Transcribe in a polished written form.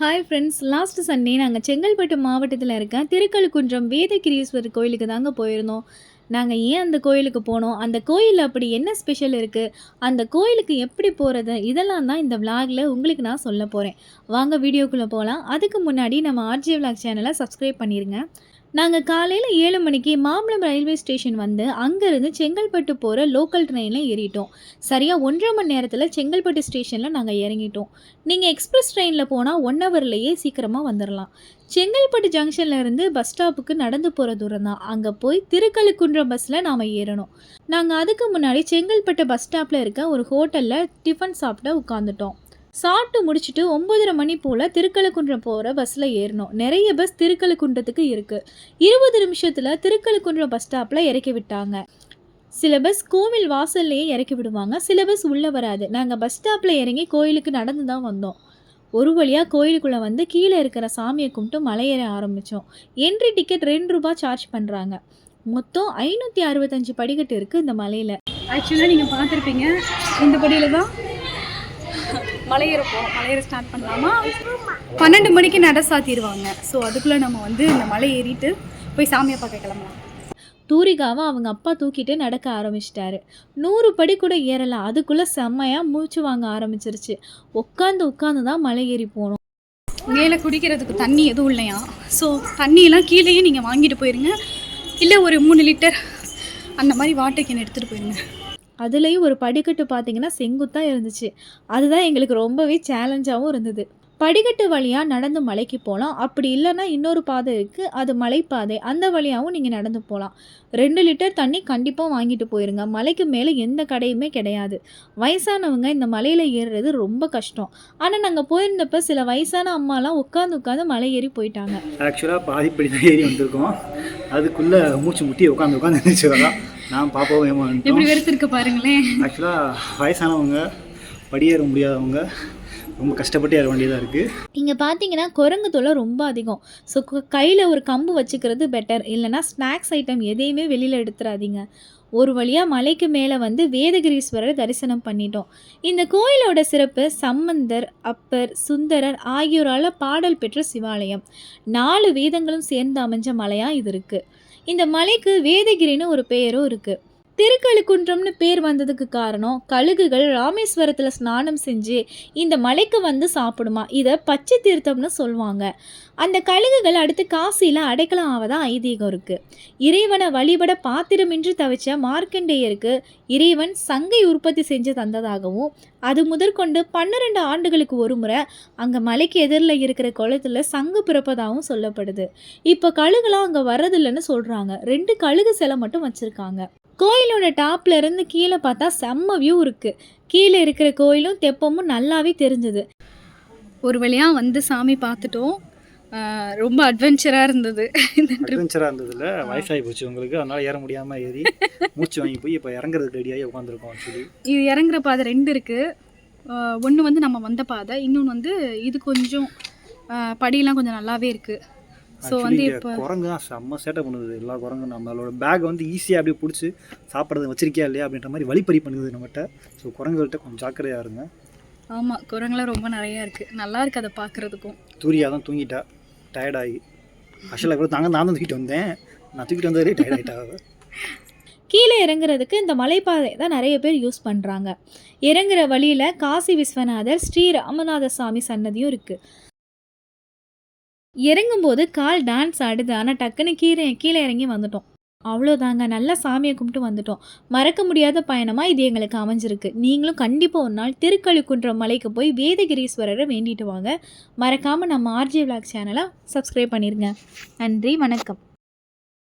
Hi friends, last Sunday நாங்கள் செங்கல்பட்டு மாவட்டத்தில் இருக்க திருக்கழுக்குன்றம் வேதகிரீஸ்வரர் கோயிலுக்கு தாங்க போயிருந்தோம். நாங்கள் ஏன் அந்த கோயிலுக்கு போனோம், அந்த கோயிலில் அப்படி என்ன ஸ்பெஷல் இருக்குது, அந்த கோயிலுக்கு எப்படி போகிறது, இதெல்லாம் தான் இந்த விளாகில் உங்களுக்கு நான் சொல்ல போகிறேன். வாங்க வீடியோக்குள்ளே போகலாம். அதுக்கு முன்னாடி நம்ம ஆர்ஜே விளாக் சேனலை சப்ஸ்கிரைப் பண்ணிடுங்க. நாங்கள் காலையில் 7 மணிக்கு மாம்பலம் ரயில்வே ஸ்டேஷன் வந்து அங்கேருந்து செங்கல்பட்டு போகிற லோக்கல் ட்ரெயினில் ஏறிட்டோம். சரியாக 1.5 மணி நேரத்தில் செங்கல்பட்டு ஸ்டேஷனில் நாங்கள் இறங்கிட்டோம். நீங்கள் எக்ஸ்பிரஸ் ட்ரெயினில் போனால் 1 ஹவர்லேயே சீக்கிரமாக வந்துடலாம். செங்கல்பட்டு ஜங்ஷனில் இருந்து பஸ் ஸ்டாப்புக்கு நடந்து போகிற தூரம் தான். அங்கே போய் திருக்கழுக்குன்றம் பஸ்ஸில் நாம் ஏறணும். நாங்கள் அதுக்கு முன்னாடி செங்கல்பட்டு பஸ் ஸ்டாப்பில் இருக்க ஒரு ஹோட்டலில் டிஃபன் சாப்பிட உட்காந்துட்டோம். சாப்பிட்டு முடிச்சுட்டு 9:30 மணி போல் திருக்கழுக்குன்றம் போகிற பஸ்ஸில் ஏறினோம். நிறைய பஸ் திருக்கழுக்குன்றத்துக்கு இருக்குது. 20 நிமிஷத்தில் திருக்கழுக்குன்றம் பஸ் ஸ்டாப்பில் இறக்கி விட்டாங்க. சில பஸ் கோவில் வாசல்லையே இறக்கி விடுவாங்க, சில பஸ் உள்ளே வராது. நாங்கள் பஸ் ஸ்டாப்பில் இறங்கி கோயிலுக்கு நடந்து தான் வந்தோம். ஒரு வழியாக கோயிலுக்குள்ளே வந்து கீழே இருக்கிற சாமியை கும்பிட்டு மலையேற ஆரம்பித்தோம். என்ட்ரி டிக்கெட் 2 ரூபாய் சார்ஜ் பண்ணுறாங்க. மொத்தம் 565 படிக்கட்டு இருக்குது இந்த மலையில். ஆக்சுவலாக நீங்கள் பார்த்துருப்பீங்க, இந்த படியில் தான் மலையேற ஸ்டார்ட் பண்ணலாமா. 12 மணிக்கு நட சாத்திடுவாங்க. ஸோ அதுக்குள்ளே நம்ம வந்து இந்த மலை ஏறிட்டு போய் சாமியை பார்க்க கிளம்பலாம். தூரிகாவை அவங்க அப்பா தூக்கிட்டு நடக்க ஆரம்பிச்சிட்டாரு. 100 படி கூட ஏறலாம். அதுக்குள்ளே செம்மையாக மூச்சு வாங்க ஆரம்பிச்சிருச்சு. உட்காந்து தான் மலை ஏறி போகணும். மேலே குடிக்கிறதுக்கு தண்ணி எதுவும் இல்லையா. ஸோ தண்ணியெல்லாம் கீழேயே நீங்கள் வாங்கிட்டு போயிருங்க. இல்லை ஒரு 3 லிட்டர் அந்த மாதிரி வாட்டர் கேன் எடுத்துகிட்டு போயிருங்க. அதுலேயும் ஒரு படிக்கட்டு பார்த்திங்கன்னா செங்குத்தாக இருந்துச்சு. அதுதான் எங்களுக்கு ரொம்பவே சேலஞ்சாகவும் இருந்தது. படிக்கட்டு வழியாக நடந்து மலைக்கு போகலாம். அப்படி இல்லைன்னா இன்னொரு பாதை இருக்குது, அது மலைப்பாதை. அந்த வழியாகவும் நீங்கள் நடந்து போகலாம். 2 லிட்டர் தண்ணி கண்டிப்பாக வாங்கிட்டு போயிருங்க. மலைக்கு மேலே எந்த கடையுமே கிடையாது. வயசானவங்க இந்த மலையில் ஏறுறது ரொம்ப கஷ்டம். ஆனால் நாங்கள் போயிருந்தப்போ சில வயசான அம்மாலாம் உட்காந்து மலை ஏறி போயிட்டாங்க. ஆக்சுவலாக பாதிப்படி தான் ஏறி வந்திருக்கோம். அதுக்குள்ளே மூச்சு முட்டி உட்காந்து இருந்துச்சுதான் நான் பாப்பாவும் ஏமாந்துட்டோம். எப்படி வெறுத்துருக்கு பாருங்களேன். ஆக்சுவலாக வயசானவங்க படியேற முடியாதவங்க ரொம்ப கஷ்டப்பட்டு ஏற வேண்டியதாக இருக்குது. இங்கே பார்த்தீங்கன்னா குரங்கு தொல்லை ரொம்ப அதிகம். ஸோ கையில் ஒரு கம்பு வச்சுக்கிறது பெட்டர். இல்லைனா ஸ்நாக்ஸ் ஐட்டம் எதையுமே வெளியில் எடுத்துடாதீங்க. ஒரு வழியாக மலைக்கு மேலே வந்து வேதகிரீஸ்வரர் தரிசனம் பண்ணிட்டோம். இந்த கோயிலோட சிறப்பு சம்பந்தர், அப்பர், சுந்தரர் ஆகியோரால் பாடல் பெற்ற சிவாலயம். 4 வேதங்களும் சேர்ந்து அமைஞ்ச மலையாக இது இருக்குது. இந்த மலைக்கு வேதகிரின்னு ஒரு பெயரும் இருக்குது. திருக்கழுக்குன்றம்னு பேர் வந்ததுக்கு காரணம் கழுகுகள் ராமேஸ்வரத்தில் ஸ்நானம் செஞ்சு இந்த மலைக்கு வந்து சாப்பிடுமா. இதை பச்சை தீர்த்தம்னு சொல்லுவாங்க. அந்த கழுகுகள் அடுத்து காசியில் அடைக்கலம் ஆவதாக ஐதீகம் இருக்குது. இறைவனை வழிபட பாத்திரமின்றி தவிச்ச மார்க்கண்டேயருக்கு இறைவன் சங்கை உற்பத்தி செஞ்சு தந்ததாகவும், அது முதற்கொண்டு 12 ஆண்டுகளுக்கு ஒரு முறை அங்கே மலைக்கு எதிரில் இருக்கிற குளத்தில் சங்கு பிறப்பதாகவும் சொல்லப்படுது. இப்போ கழுகுலாம் அங்கே வர்றதில்லைன்னு சொல்கிறாங்க. 2 கழுகு சிலை மட்டும் வச்சுருக்காங்க. கோயிலோட டாப்ல இருந்து கீழே பார்த்தா செம்ம வியூ இருக்குது. கீழே இருக்கிற கோயிலும் தெப்பமும் நல்லாவே தெரிஞ்சுது. ஒரு வழியாக வந்து சாமி பார்த்துட்டோம். ரொம்ப அட்வென்ச்சராக இருந்தது. இல்லை வயசாகி போச்சு உங்களுக்கு, அதனால் ஏற முடியாமல் ஏறி மூச்சு வாங்கி போய் இப்போ இறங்குறதுக்கு ரெடியாகி உட்காந்துருக்கோம். ஆக்சுவலி இது இறங்குற பாதை 2 இருக்குது. ஒன்று வந்து நம்ம வந்த பாதை, இன்னொன்று வந்து இது கொஞ்சம் படியெல்லாம் கொஞ்சம் நல்லாவே இருக்குது. ஸோ வந்து இப்போ குரங்கு தான் செம்ம சேட்டை பண்ணுது. எல்லா குரங்கும் நம்மளோட பேக் வந்து ஈஸியாக அப்படியே பிடிச்சி சாப்பிட்றது வச்சிருக்கியா இல்லையா அப்படின்ற மாதிரி வழிப்பறி பண்ணுது நம்மகிட்ட. ஸோ குரங்குகள்கிட்ட கொஞ்சம் ஜாக்கிரதையாக இருங்க. ஆமாம், குரங்குலாம் ரொம்ப நிறையா இருக்குது. நல்லா இருக்குது அதை பார்க்குறதுக்கும். தூரியா தான் தூங்கிட்டா டயர்டாகி. ஆக்சுவலாக கூட நான் தான் தூக்கிட்டு வந்தேன். நான் தூக்கிட்டு வந்ததே டயர்ட் ஆகிட்டா. கீழே இறங்குறதுக்கு இந்த மலைப்பாதை தான் நிறைய பேர் யூஸ் பண்ணுறாங்க. இறங்குற வழியில் காசி விஸ்வநாதர், ஸ்ரீ ராமநாத சாமி சன்னதியும் இருக்குது. இறங்கும்போது கால் டான்ஸ் ஆடுது. ஆனால் டக்குன்னு கீழே இறங்கி வந்துட்டோம். அவ்வளோதாங்க, நல்லா சாமியை கும்பிட்டு வந்துட்டோம். மறக்க முடியாத பயணமாக இது எங்களுக்கு அமைஞ்சிருக்கு. நீங்களும் கண்டிப்பாக ஒரு நாள் திருக்கழுக்குன்றம் மலைக்கு போய் வேதகிரீஸ்வரரை வேண்டிட்டு வாங்க. மறக்காமல் நம்ம ஆர்ஜே விளாக் சேனலை சப்ஸ்கிரைப் பண்ணிடுங்க. நன்றி, வணக்கம்.